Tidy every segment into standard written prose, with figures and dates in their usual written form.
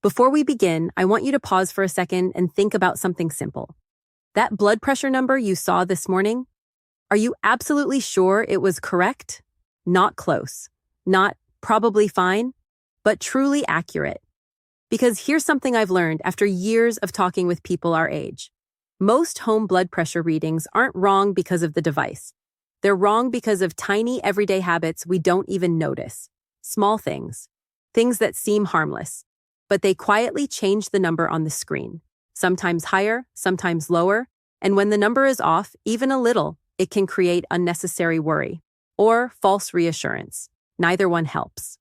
Before we begin, I want you to pause for a second and think about something simple. That blood pressure number you saw this morning, are you absolutely sure it was correct? Not close, not probably fine, but truly accurate. Because here's something I've learned after years of talking with people our age. Most home blood pressure readings aren't wrong because of the device. They're wrong because of tiny everyday habits we don't even notice. Small things. Things that seem harmless. But they quietly change the number on the screen. Sometimes higher, sometimes lower. And when the number is off, even a little, it can create unnecessary worry or false reassurance. Neither one helps.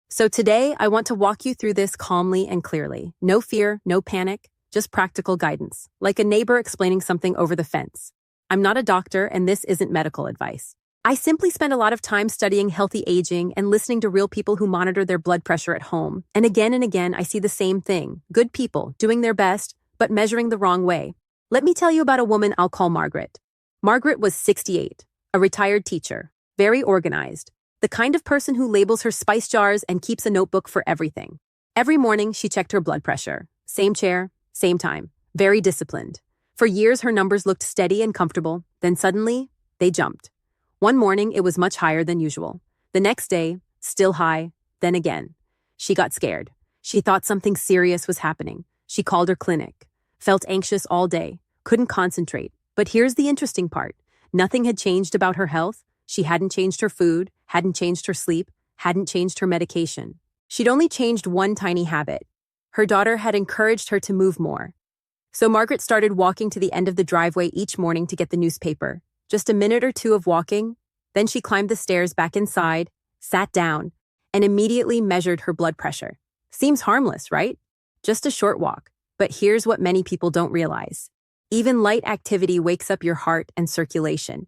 So today, I want to walk you through this calmly and clearly. No fear, no panic, just practical guidance, like a neighbor explaining something over the fence. I'm not a doctor, and this isn't medical advice. I simply spend a lot of time studying healthy aging and listening to real people who monitor their blood pressure at home. And again, I see the same thing. Good people doing their best, but measuring the wrong way. Let me tell you about a woman I'll call Margaret. Margaret was 68, a retired teacher, very organized, the kind of person who labels her spice jars and keeps a notebook for everything. Every morning, she checked her blood pressure. Same chair, same time. Very disciplined. For years, her numbers looked steady and comfortable. Then suddenly, they jumped. One morning, it was much higher than usual. The next day, still high, then again. She got scared. She thought something serious was happening. She called her clinic. Felt anxious all day. Couldn't concentrate. But here's the interesting part. Nothing had changed about her health. She hadn't changed her food, hadn't changed her sleep, hadn't changed her medication. She'd only changed one tiny habit. Her daughter had encouraged her to move more. So Margaret started walking to the end of the driveway each morning to get the newspaper. Just a minute or two of walking, then she climbed the stairs back inside, sat down, and immediately measured her blood pressure. Seems harmless, right? Just a short walk. But here's what many people don't realize. Even light activity wakes up your heart and circulation.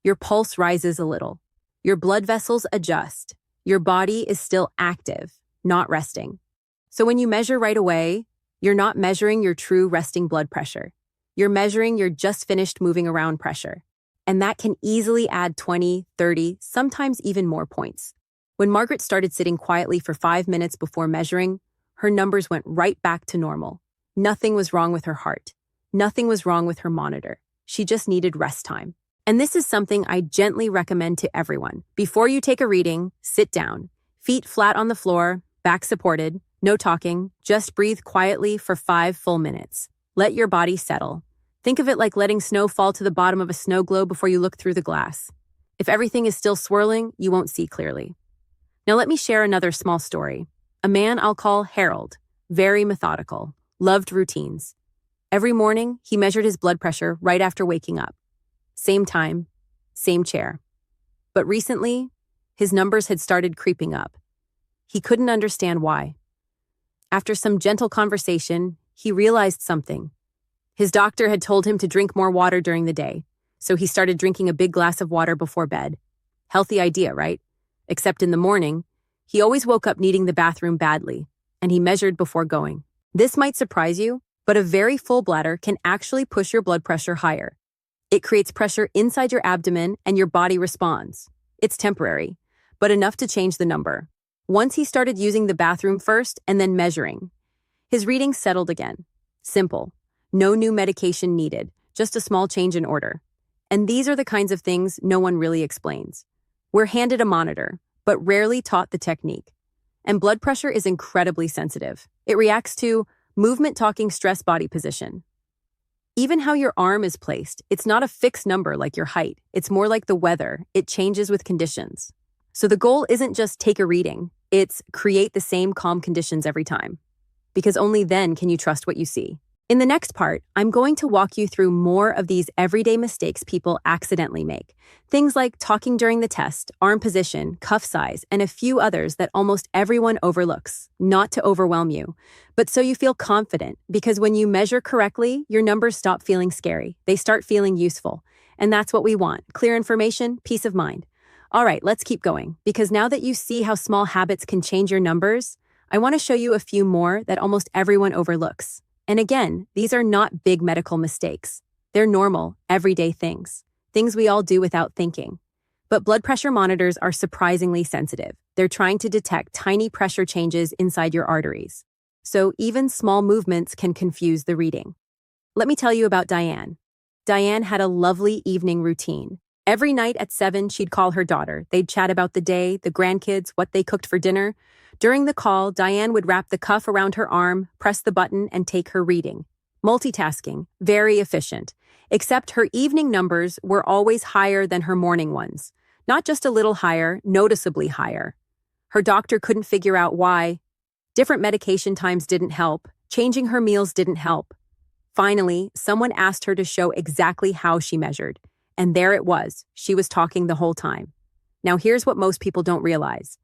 Your pulse rises a little. Your blood vessels adjust. Your body is still active, not resting. So when you measure right away, you're not measuring your true resting blood pressure. You're measuring your just finished moving around pressure. And that can easily add 20, 30, sometimes even more points. When Margaret started sitting quietly for 5 minutes before measuring, her numbers went right back to normal. Nothing was wrong with her heart. Nothing was wrong with her monitor. She just needed rest time. And this is something I gently recommend to everyone. Before you take a reading, sit down. Feet flat on the floor, back supported, no talking, just breathe quietly for 5 full minutes. Let your body settle. Think of it like letting snow fall to the bottom of a snow globe before you look through the glass. If everything is still swirling, you won't see clearly. Now let me share another small story. A man I'll call Harold, very methodical, loved routines. Every morning, he measured his blood pressure right after waking up. Same time, same chair. But recently, his numbers had started creeping up. He couldn't understand why. After some gentle conversation, he realized something. His doctor had told him to drink more water during the day, so he started drinking a big glass of water before bed. Healthy idea, right? Except in the morning, he always woke up needing the bathroom badly, and he measured before going. This might surprise you, but a very full bladder can actually push your blood pressure higher. It creates pressure inside your abdomen and your body responds. It's temporary, but enough to change the number. Once he started using the bathroom first and then measuring, his readings settled again. Simple. No new medication needed, just a small change in order. And these are the kinds of things no one really explains. We're handed a monitor, but rarely taught the technique. And blood pressure is incredibly sensitive. It reacts to movement talking stress body position. Even how your arm is placed, it's not a fixed number like your height. It's more like the weather. It changes with conditions. So the goal isn't just take a reading. It's create the same calm conditions every time. Because only then can you trust what you see. In the next part, I'm going to walk you through more of these everyday mistakes people accidentally make. Things like talking during the test, arm position, cuff size, and a few others that almost everyone overlooks. Not to overwhelm you, but so you feel confident, because when you measure correctly, your numbers stop feeling scary. They start feeling useful. And that's what we want. Clear information, peace of mind. All right, let's keep going, because now that you see how small habits can change your numbers, I want to show you a few more that almost everyone overlooks. And again, these are not big medical mistakes. They're normal, everyday things we all do without thinking. But blood pressure monitors are surprisingly sensitive. They're trying to detect tiny pressure changes inside your arteries. So even small movements can confuse the reading. Let me tell you about Diane. Diane had a lovely evening routine. Every night at 7, she'd call her daughter. They'd chat about the day, the grandkids, what they cooked for dinner. During the call, Diane would wrap the cuff around her arm, press the button, and take her reading. Multitasking, very efficient. Except her evening numbers were always higher than her morning ones. Not just a little higher, noticeably higher. Her doctor couldn't figure out why. Different medication times didn't help. Changing her meals didn't help. Finally, someone asked her to show exactly how she measured. And there it was. She was talking the whole time. Now here's what most people don't realize.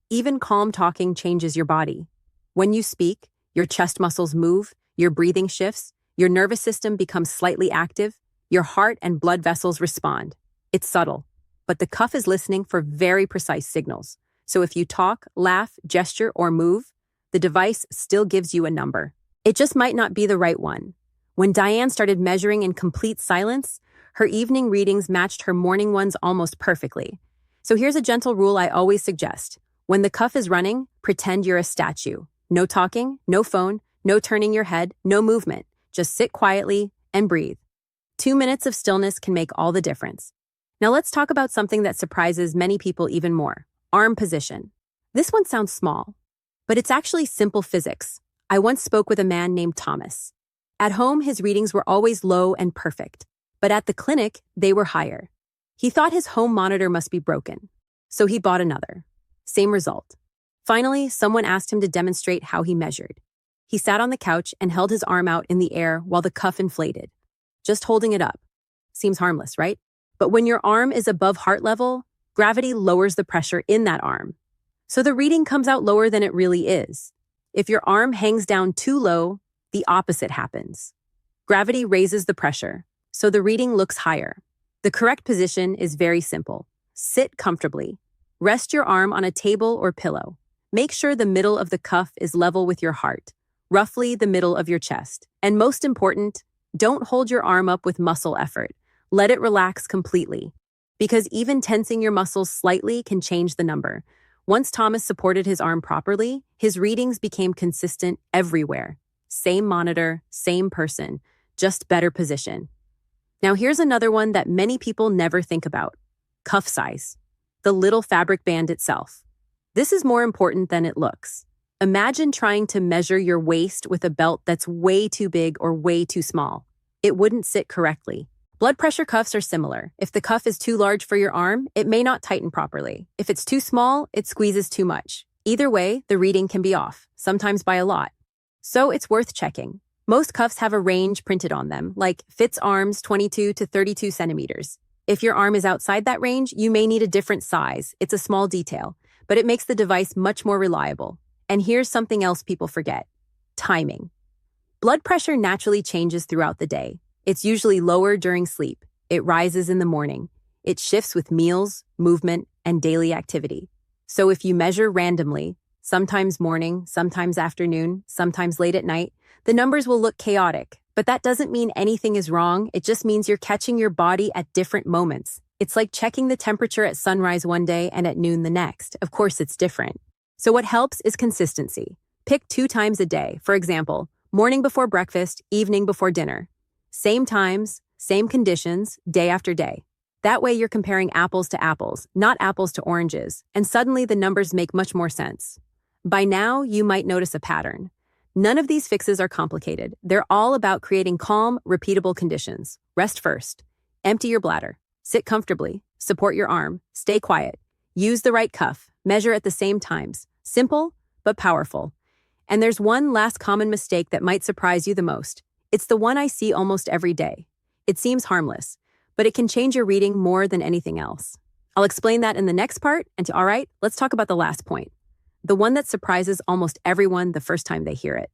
Even calm talking changes your body. When you speak, your chest muscles move, your breathing shifts, your nervous system becomes slightly active, your heart and blood vessels respond. It's subtle, but the cuff is listening for very precise signals. So if you talk, laugh, gesture, or move, the device still gives you a number. It just might not be the right one. When Diane started measuring in complete silence, her evening readings matched her morning ones almost perfectly. So here's a gentle rule I always suggest. When the cuff is running, pretend you're a statue. No talking, no phone, no turning your head, no movement. Just sit quietly and breathe. 2 minutes of stillness can make all the difference. Now let's talk about something that surprises many people even more. Arm position. This one sounds small, but it's actually simple physics. I once spoke with a man named Thomas. At home, his readings were always low and perfect, but at the clinic, they were higher. He thought his home monitor must be broken, so he bought another. Same result. Finally, someone asked him to demonstrate how he measured. He sat on the couch and held his arm out in the air while the cuff inflated. Just holding it up. Seems harmless, right? But when your arm is above heart level, gravity lowers the pressure in that arm. So the reading comes out lower than it really is. If your arm hangs down too low, the opposite happens. Gravity raises the pressure, so the reading looks higher. The correct position is very simple. Sit comfortably. Rest your arm on a table or pillow. Make sure the middle of the cuff is level with your heart, roughly the middle of your chest. And most important, don't hold your arm up with muscle effort. Let it relax completely. Because even tensing your muscles slightly can change the number. Once Thomas supported his arm properly, his readings became consistent everywhere. Same monitor, same person, just better position. Now here's another one that many people never think about. Cuff size. The little fabric band itself. This is more important than it looks. Imagine trying to measure your waist with a belt that's way too big or way too small. It wouldn't sit correctly. Blood pressure cuffs are similar. If the cuff is too large for your arm, it may not tighten properly. If it's too small, it squeezes too much. Either way, the reading can be off, sometimes by a lot. So it's worth checking. Most cuffs have a range printed on them, like fits arms 22 to 32 centimeters. If your arm is outside that range, you may need a different size. It's a small detail, but it makes the device much more reliable. And here's something else people forget. Timing. Blood pressure naturally changes throughout the day. It's usually lower during sleep. It rises in the morning. It shifts with meals, movement, and daily activity. So if you measure randomly, sometimes morning, sometimes afternoon, sometimes late at night, the numbers will look chaotic. But that doesn't mean anything is wrong. It just means you're catching your body at different moments. It's like checking the temperature at sunrise one day and at noon the next. Of course, it's different. So what helps is consistency. Pick 2 times a day. For example, morning before breakfast, evening before dinner. Same times, same conditions, day after day. That way you're comparing apples to apples, not apples to oranges, and suddenly the numbers make much more sense. By now, you might notice a pattern. None of these fixes are complicated. They're all about creating calm, repeatable conditions. Rest first. Empty your bladder. Sit comfortably. Support your arm. Stay quiet. Use the right cuff. Measure at the same times. Simple, but powerful. And there's one last common mistake that might surprise you the most. It's the one I see almost every day. It seems harmless, but it can change your reading more than anything else. I'll explain that in the next part, and all right, let's talk about the last point. The one that surprises almost everyone the first time they hear it.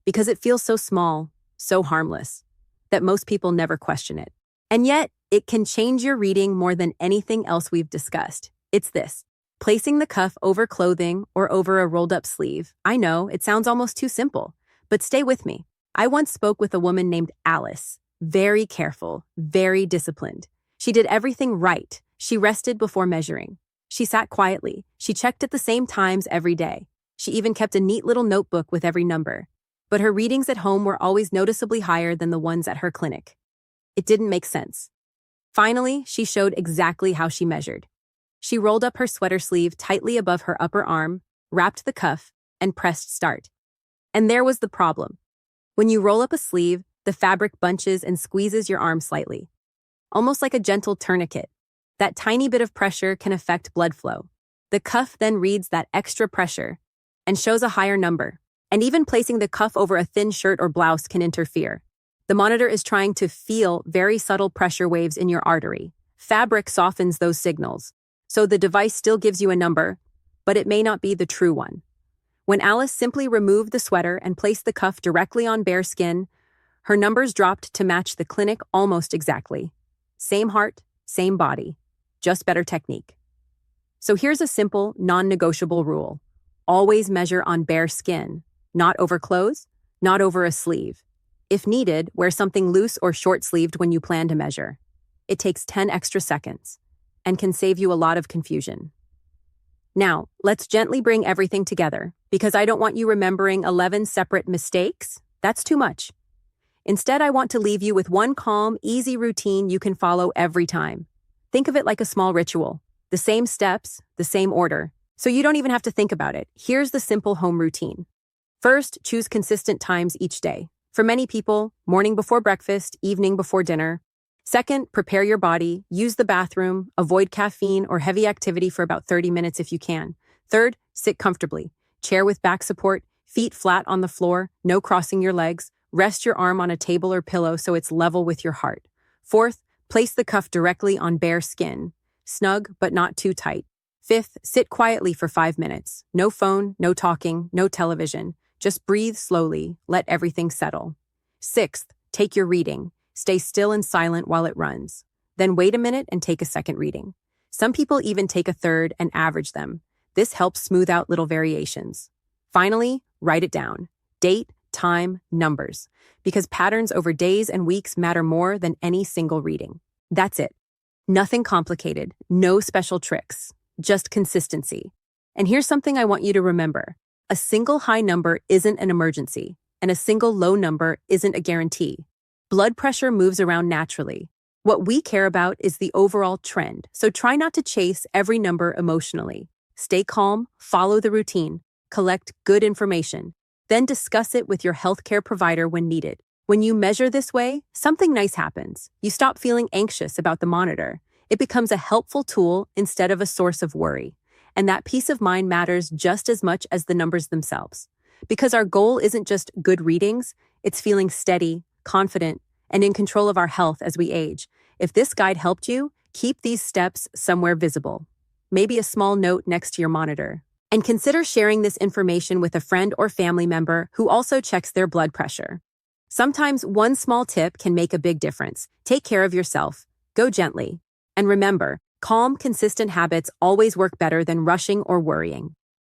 Because it feels so small, so harmless, that most people never question it. And yet, it can change your reading more than anything else we've discussed. It's this. Placing the cuff over clothing or over a rolled-up sleeve. I know, it sounds almost too simple, but stay with me. I once spoke with a woman named Alice. Very careful, very disciplined. She did everything right. She rested before measuring. She sat quietly. She checked at the same times every day. She even kept a neat little notebook with every number. But her readings at home were always noticeably higher than the ones at her clinic. It didn't make sense. Finally, she showed exactly how she measured. She rolled up her sweater sleeve tightly above her upper arm, wrapped the cuff, and pressed start. And there was the problem. When you roll up a sleeve, the fabric bunches and squeezes your arm slightly. Almost like a gentle tourniquet. That tiny bit of pressure can affect blood flow. The cuff then reads that extra pressure and shows a higher number. And even placing the cuff over a thin shirt or blouse can interfere. The monitor is trying to feel very subtle pressure waves in your artery. Fabric softens those signals. So the device still gives you a number, but it may not be the true one. When Alice simply removed the sweater and placed the cuff directly on bare skin, her numbers dropped to match the clinic almost exactly. Same heart, same body, just better technique. So here's a simple, non-negotiable rule. Always measure on bare skin, not over clothes, not over a sleeve. If needed, wear something loose or short-sleeved when you plan to measure. It takes 10 extra seconds and can save you a lot of confusion. Now, let's gently bring everything together, because I don't want you remembering 11 separate mistakes. That's too much. Instead, I want to leave you with one calm, easy routine you can follow every time. Think of it like a small ritual. The same steps, the same order. So you don't even have to think about it. Here's the simple home routine. First, choose consistent times each day. For many people, morning before breakfast, evening before dinner. Second, prepare your body, use the bathroom, avoid caffeine or heavy activity for about 30 minutes if you can. Third, sit comfortably. Chair with back support, feet flat on the floor, no crossing your legs. Rest your arm on a table or pillow so it's level with your heart. Fourth, place the cuff directly on bare skin. Snug, but not too tight. Fifth, sit quietly for 5 minutes. No phone, no talking, no television. Just breathe slowly, let everything settle. Sixth, take your reading. Stay still and silent while it runs. Then wait a minute and take a second reading. Some people even take a third and average them. This helps smooth out little variations. Finally, write it down. Date, time, numbers. Because patterns over days and weeks matter more than any single reading. That's it. Nothing complicated, no special tricks, just consistency. And here's something I want you to remember. A single high number isn't an emergency, and a single low number isn't a guarantee. Blood pressure moves around naturally. What we care about is the overall trend, so try not to chase every number emotionally. Stay calm, follow the routine, collect good information, then discuss it with your healthcare provider when needed. When you measure this way, something nice happens. You stop feeling anxious about the monitor. It becomes a helpful tool instead of a source of worry. And that peace of mind matters just as much as the numbers themselves. Because our goal isn't just good readings, it's feeling steady, confident, and in control of our health as we age. If this guide helped you, keep these steps somewhere visible. Maybe a small note next to your monitor. And consider sharing this information with a friend or family member who also checks their blood pressure. Sometimes one small tip can make a big difference. Take care of yourself. Go gently. And remember, calm, consistent habits always work better than rushing or worrying.